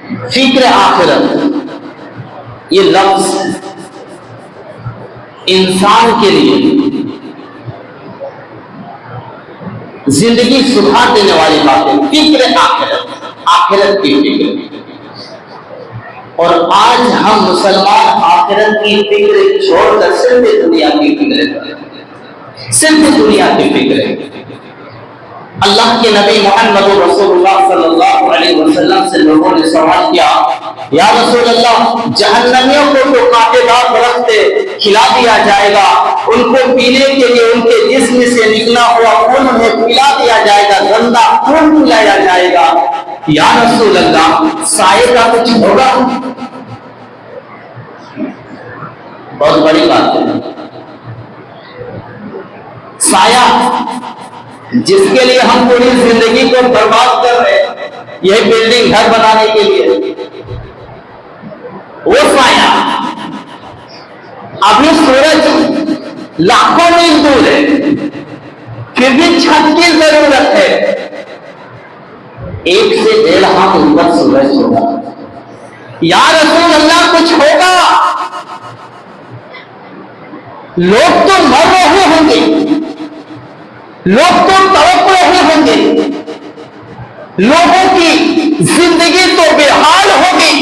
فکر آخرت یہ لفظ انسان کے لیے زندگی سدھار دینے والی بات ہے. فکر آخرت، آخرت کی فکر. اور آج ہم مسلمان آخرت کی فکر چھوڑ کر صرف دنیا کی فکر کرتے ہیں، صرف دنیا کی فکر ہے. اللہ کے نبی محمد رسول اللہ صلی اللہ علیہ وسلم سے لوگوں نے سوال کیا، یا رسول اللہ، جہنمیوں کو تو کانٹے دار درخت کھلا دیا جائے گا، ان کو پینے کے لیے ان کے جسم سے نکلا ہوا خون انہیں پلا دیا جائے گا، گندا خون پلایا جائے گا، یا رسول اللہ سائے کا کچھ ہوگا؟ بہت بڑی بات ہے. سایہ جس کے لیے ہم پوری زندگی کو برباد کر رہے ہیں، یہ بلڈنگ گھر بنانے کے لیے، وہ سایہ ابھی سورج لاکھوں میل دور ہے، پھر بھی چھت کی ضرورت ہے. 1 سے 1.5 ہاتھ اوپر سورج ہوگا. یا رسول اللہ کچھ ہوگا؟ لوگ تو مر رہے ہوں گے، لوگ تو تڑپ رہے ہوں گے، لوگوں کی زندگی تو بے حال ہوگی.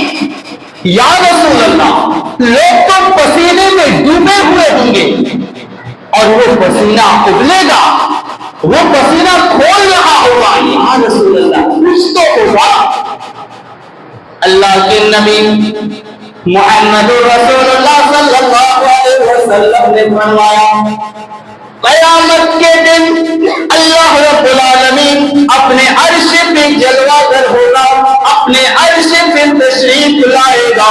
یا رسول اللہ لوگ تو پسینے میں ڈوبے ہوئے ہوں گے، اور وہ پسینہ ابلے گا، وہ پسینہ کھول رہا ہوگا. یا رسول اللہ کچھ تو ہوگا. اللہ کے نبی محمد رسول اللہ صلی اللہ علیہ وسلم نے فرمایا، قیامت کے دن اللہ رب العالمین اپنے عرش پہ جلوہ گر ہوگا، اپنے عرش پہ تشریف لائے گا،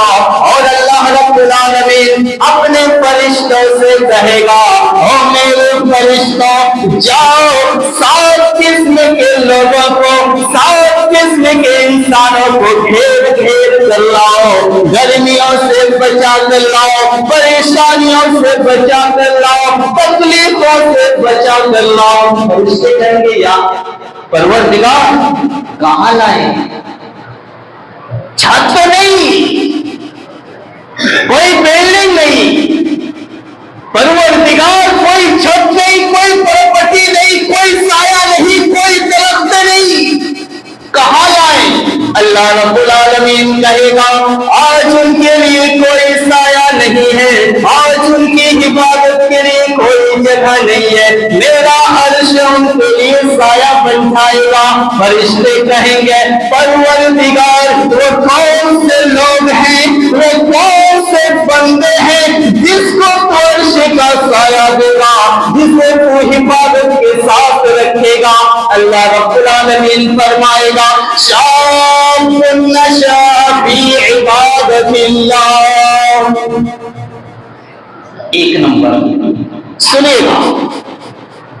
اور اللہ رب العالمین اپنے فرشتوں سے کہے گا، او میرے فرشتوں جاؤ 7 قسم کے لوگوں کو، 7 قسم کے انسانوں کو گھیر گھیر کر لاؤ، گرمیوں سے بچا کر لاؤ، پریشانیوں سے بچا کر لاؤ، تکلیفوں سے بچا کر لاؤ. فرشتے کہیں گے، یا پروردگار کہاں لائیں؟ چھت تو نہیں، کوئی بلڈنگ نہیں، پروردگار کوئی چھت نہیں، کوئی پراپرٹی نہیں، کوئی سایہ نہیں، کوئی درخت نہیں، کہاں لائیں؟ اللہ رب العالمین کہے گا، آج ان کے لیے کوئی سایہ نہیں ہے، آج ان کی حفاظت کے لیے کوئی جگہ نہیں ہے، میرا عرش ان کے لیے سایہ بن جائے گا. فرشتے کہیں گے، پروردگار وہ کون سے لوگ ہیں، وہ کون سے بندے ہیں جس کو تو عرش کا سایہ دے گا، جسے تو حفاظت کے ساتھ رکھے گا. اللہ رب العالمین فرمائے گا، شاب نشا فی عبادت اللہ. 1 نمبر سنے گا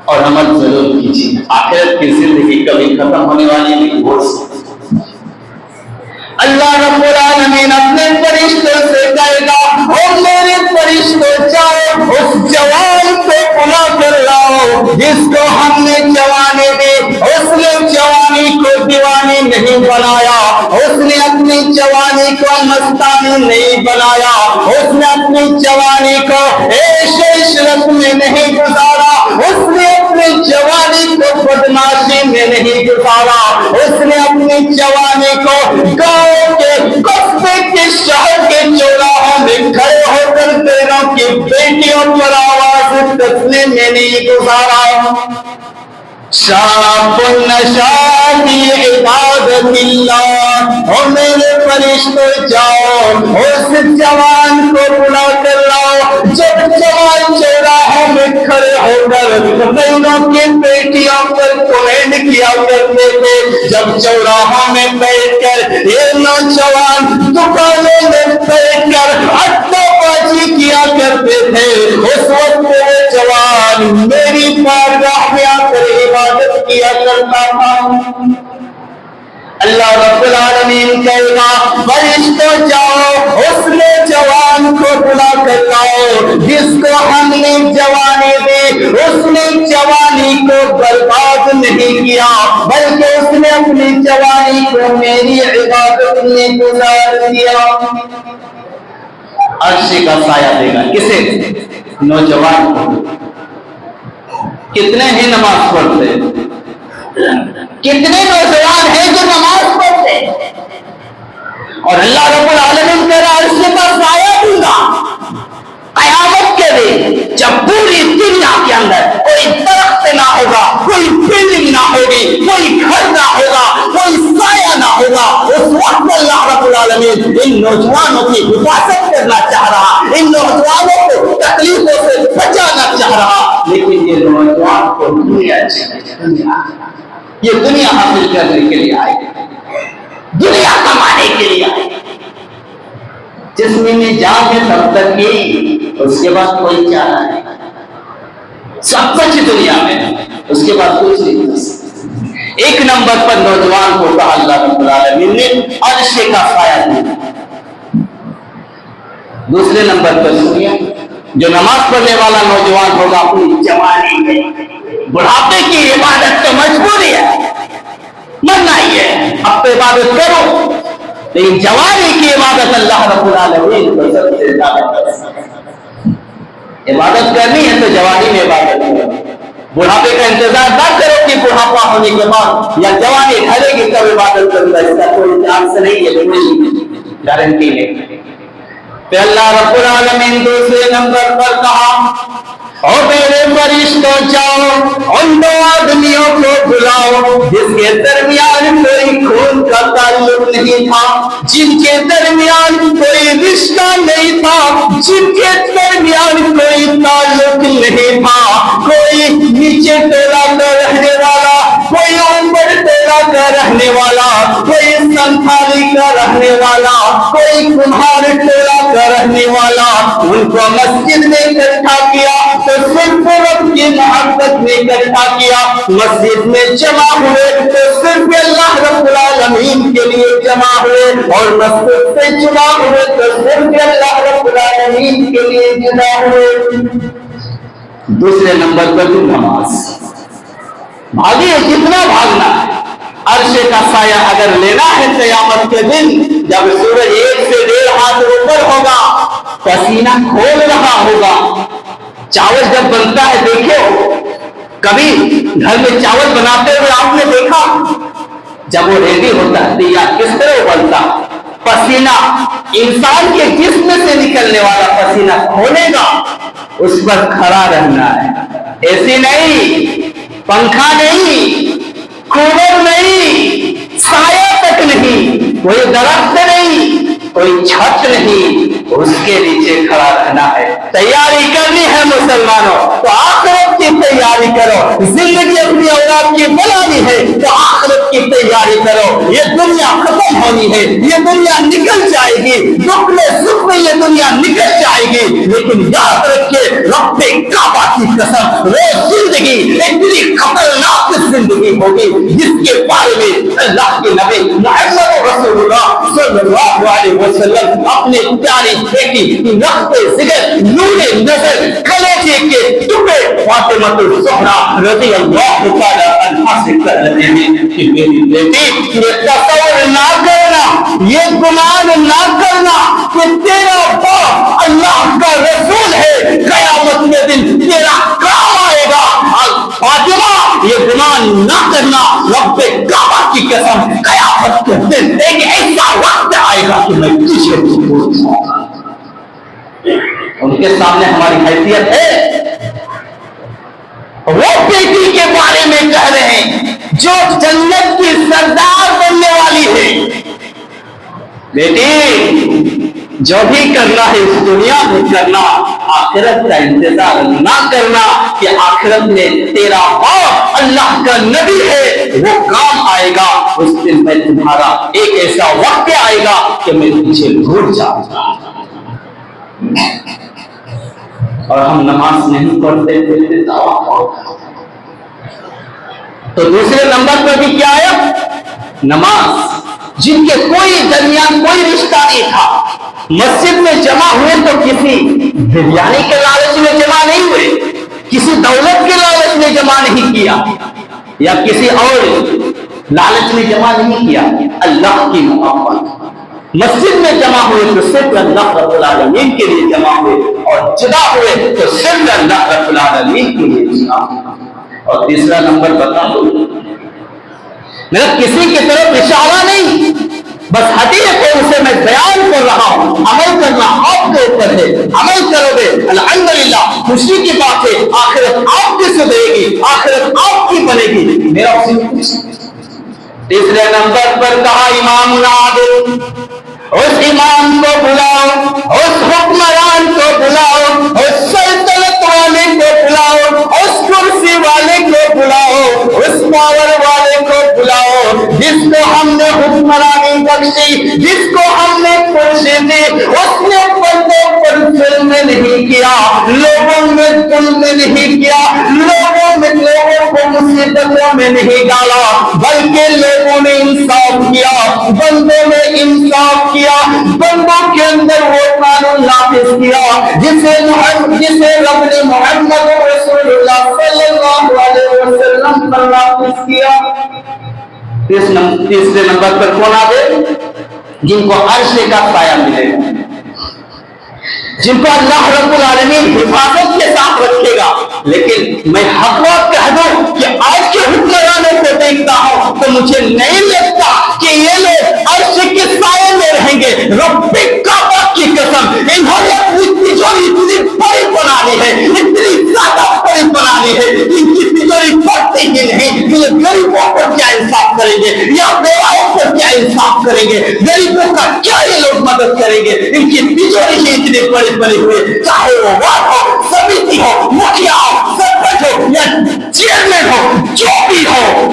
اور عمل ضرور کیجیے. آخرت کی زندگی کبھی ختم ہونے والی نہیں. اللہ رب العالمین اپنے فرشتوں سے کہے گا، او میرے فرشتوں جاؤ اس جوان کو بلا کر لاؤ جس کو ہم نے جوانی دی. اس نے جوانی کو دیوانی نہیں بنایا، اس نے اپنی جوانی کو مستانی نہیں بنایا، اس نے اپنی جوانی کو عیش عشرت میں نہیں گزارا، اس نے اپنی جوانی کو بدماشی میں نہیں گزارا، اس نے اپنی جوانی کو گاؤں کے قصبے کے شہر کے چوراہوں میں کھڑے ہو کر پیروں کی بیٹیوں پر آواز کسنے میں نہیں گزارا. شاب نشا فی عبادت اللہ. اور میرے فرشتوں جاؤ اس جوان کو بلا کر لاؤ. جب جوان چوراہوں میں کھڑے ہو کر بہنوں کی بیٹیوں پر کمنٹ کیا کرتے تھے، جب چوراہوں میں بیٹھ کر یہ نوجوان دکانوں میں بیٹھ کر اڈا بازی کیا کرتے تھے، اس وقت وہ جوان میری بارگاہ میں آ کر عبادت کیا کرتا تھا. اللہ رب العالمین کہے گا، فرشتوں جاؤ اس نے جوان کو بلا کر لاؤ جس کو ہم نے جوانی دی، اس نے جوانی کو برباد خراب نہیں کیا، بلکہ اس نے اپنی جوانی کو میری عبادت میں گزار دیا۔ عرش کا سایہ دے گا کسے؟ نوجوان کو۔ کتنے ہیں نماز پڑھتے؟ کتنے نوجوان ہیں جو نماز پڑھتے؟ اور اللہ رب العالمین تیرا عرش کا سایہ دے گا قیامت کے دن، جب پوری دنیا کے اندر کوئی درخت نہ ہوگا، کوئی بلڈنگ نہ ہوگی، کوئی گھر نہ ہوگا، کوئی سایہ نہ ہوگا، اس وقت اللہ رب العالمین ان نوجوانوں کی حفاظت کرنا چاہ رہا، ان نوجوانوں کو تکلیفوں سے بچانا چاہ رہا، لیکن یہ نوجوان کو یہ دنیا حاصل کرنے کے لیے آئے، دنیا کمانے کے لیے آئے۔ جسم میں جان ہے تب تک ہی، اس کے بعد کوئی چارہ نہیں، سب کچھ دنیا میں، اس کے بعد کچھ نہیں۔ ایک نمبر پر نوجوان کو کہا اللہ رب العالمین نے عرش کا سایہ دیا۔ دوسرے نمبر پر سنیے، جو نماز پڑھنے والا نوجوان ہوگا اپنی جوانی میں، بڑھاپے کی عبادت تو مجبوری ہے، مرنا ہی ہے، اب تو عبادت کرو، لیکن جوانی کی عبادت اللہ رب العالمین کو سب سے زیادہ عبادت کرنی ہے تو جوانی میں عبادت کرو۔ بڑھاپے کا انتظار نہ کرو کہ بڑھاپا ہونے کے بعد یا جوانی ڈھلے گی تب عبادت کروں، اس کا کوئی چانس نہیں ہے، کوئی گارنٹی نہیں۔ پھر اللہ رب العالمین دوسرے نمبر پر کہا، اور میرے فرشتوں جاؤ ان دو آدمیوں کو بلاؤ جس کے درمیان کوئی خون کا تعلق نہیں تھا، جن کے درمیان کوئی رشتہ نہیں تھا، جن کے درمیان کوئی تعلق نہیں تھا، کوئی نیچے ٹولا کا رہنے والا، کوئی اوپر ٹولا کا رہنے والا، کوئی سنتھالی کا رہنے والا، کوئی کمہار ٹولا کا رہنے والا، ان کو مسجد میں اکٹھا کیا تو صرف رب کی محبت میں اکٹھا کیا، مسجد میں جمع ہوئے تو صرف اللہ رب العالمین کے لیے جمع ہوئے، اور مسجد سے جمع ہوئے تو صرف اللہ رب العالمین کے لیے جمع ہوئے۔ دوسرے نمبر پر نماز، بھاگیے جتنا بھاگنا ہے، عرش کا سایہ اگر لینا ہے قیامت کے دن، جب سورج 1 سے 1.5 ہاتھ اوپر ہوگا، پسینہ کھول رہا ہوگا۔ چاول جب بنتا ہے دیکھو، کبھی گھر میں چاول بناتے ہوئے آپ نے دیکھا، جب وہ ریڈی ہوتا ہے تیار کس طرح بنتا، پسینہ انسان کے جسم سے نکلنے والا پسینہ کھولے گا، اس پر کھڑا رہنا ہے، اے سی نہیں، پنکھا نہیں، کولر نہیں، سایہ تک نہیں، کوئی درخت نہیں، کوئی چھت نہیں، اس کے نیچے کھڑا رہنا ہے۔ تیاری کرنی ہے مسلمانوں تو آخرت کی تیاری کرو، زندگی اپنی اولاد کی بنانی ہے تو آخرت کی تیاری کرو۔ یہ دنیا ختم ہونی ہے، یہ دنیا نکل جائے گی، دکھ میں سکھ میں یہ دنیا نکل جائے گی، لیکن یاد رکھیے رب کعبہ کی قسم، وہ زندگی اتنی خطرناک زندگی ہوگی جس کے بارے میں اللہ کے نبی محمد رسول اللہ صلی اللہ علیہ وسلم اپنے پیاری بیٹی نقط ذکر نور نظر کلیجے کے ٹکڑے فاطمہ الزہرا رضی اللہ تعالی عنہا سے کر رہے ہیں کہ میری بیٹی یہ تصور نہ کرنا، یہ گمان نہ کرنا کہ تیرا باپ اللہ کا رسول ہے، قیامت کے دن تیرا کام آئے گا۔ فاطمہ یہ گمان نہ کرنا، رب کعبہ کی قسم قیامت کے دن ایک ایسا وقت آئے گا کہ میں پیچھے ان کے سامنے ہماری حیثیت ہے، وہ بیٹی کے بارے میں کہہ رہے ہیں جو جنت کی سردار بننے والی ہے۔ بیٹی جو بھی کرنا ہے اس دنیا میں کرنا، آخرت کا انتظار نہ کرنا کہ آخرت میں تیرا باپ اللہ کا نبی ہے، وہ کام آئے گا، اس دن میں تمہارا ایک ایسا وقت آئے گا کہ میں پیچھے بھول جاؤں گا۔ اور ہم نماز نہیں پڑھتے تھے تو دوسرے نمبر پر بھی کیا آیا؟ نماز، جن کے کوئی درمیان کوئی رشتہ نہیں تھا، مسجد میں جمع ہوئے تو کسی بریانی کے لالچ میں جمع نہیں ہوئے، کسی دولت کے لالچ میں جمع نہیں کیا، یا کسی اور لالچ میں جمع نہیں کیا، اللہ کی محبت۔ مسجد میں جمع ہوئے تو صرف اللہ رب العالمین کے لیے جمع ہوئے، اور جدا ہوئے تو صرف اللہ رب العالمین کے لیے جدا ہوئے۔ اور تیسرا نمبر بتا دو، میرا کسی کی طرف اشارہ نہیں، بس حقیقت ہے اسے میں بیان کر رہا ہوں، عمل کرنا آپ کے اوپر ہے، عمل کرو گے الحمدللہ خوشی کی بات ہے، آخرت آپ کی سدھرے گی، آخرت آپ کی بنے گی۔ میرا تیسرے نمبر پر کہا امام العادل، اس امام کو بلاؤ، اس حکمران کو بلاؤ، اس سلطنت والے کو بلاؤ، اس کرسی والے کو بلاؤ، اس پاور والے کو بلاؤ، جس کو ہم نے حکمرانی بخشی، جس کو ہم نے کرسی دی، اس نے بندوں پر ظلم نہیں کیا، لوگوں میں ظلم نہیں کیا، لوگوں کو مصیبتوں میں نہیں ڈالا، بلکہ لوگوں نے انصاف کیا، بندوں نے انصاف کیا، بندوں کے اندر وہ قانون نافذ کیا جسے رب نے محمد رسول اللہ صلی اللہ علیہ وسلم پر نافذ کیا۔ تیسرے نمبر پر کون آ گئے؟ جن کو عرش کا سایہ ملے گا، جن کو اللہ رب العالمین حفاظت کے ساتھ رکھے گا۔ لیکن میں حق بات کہہ دوں کہ آج کے حکمرانوں کو دیکھتا ہوں تو مجھے نہیں لگتا کہ یہ لوگ عرش کے سائے میں رہیں گے۔ رب کعبہ کی قسم، انہوں نے اپنی تجوری اتنی بڑی بنا لی ہے، اتنی زیادہ بڑی بنا لی ہے، ان کی تجوری بڑھتی ہی نہیں کہ یہ غریبوں کو کیا انصاف کریں گے یا بیواؤں کو کیا انصاف کریں گے، غریبوں کا کیا یہ لوگ مدد کریں گے۔ ان کی تجوری ہی اتنی بڑی بنی ہوئی، چاہے وہ وارڈ ہو، سمیتی ہو، مکھیا ہو، سرپنچ ہو یا چیئرمین ہو، جو بھی ہو،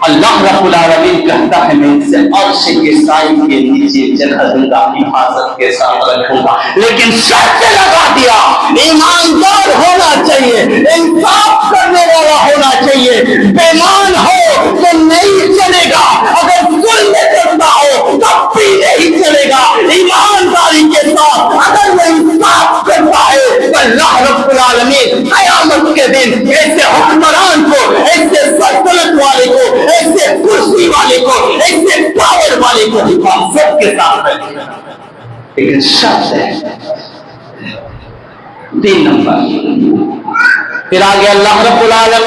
اللہ رب العالمین کہتا ہے میں اسے عرش کے سائے کے نیچے جگہ دوں گا، حفاظت کے ساتھ رکھوں گا۔ لیکن شرط لگا دیا، ایماندار ہونا چاہیے، انصاف کرنے والا ہونا چاہیے، بےمان ہو تو نہیں چلے گا، اگر ظلم کرتا ہو تب بھی نہیں چلے گا، ایمانداری کے ساتھ اگر وہ انصاف کرتا ہے تو اللہ رب العالمین قیامت کے دن ایسے حکمران کو، ایسے سلطنت والے کو، ایسے کرسی والے کو، ایسے پاور والے کو حفاظت کے ساتھ رکھے گا۔ لیکن شرط ہے، 3 نمبر پھر آگے اللہ رب العالمین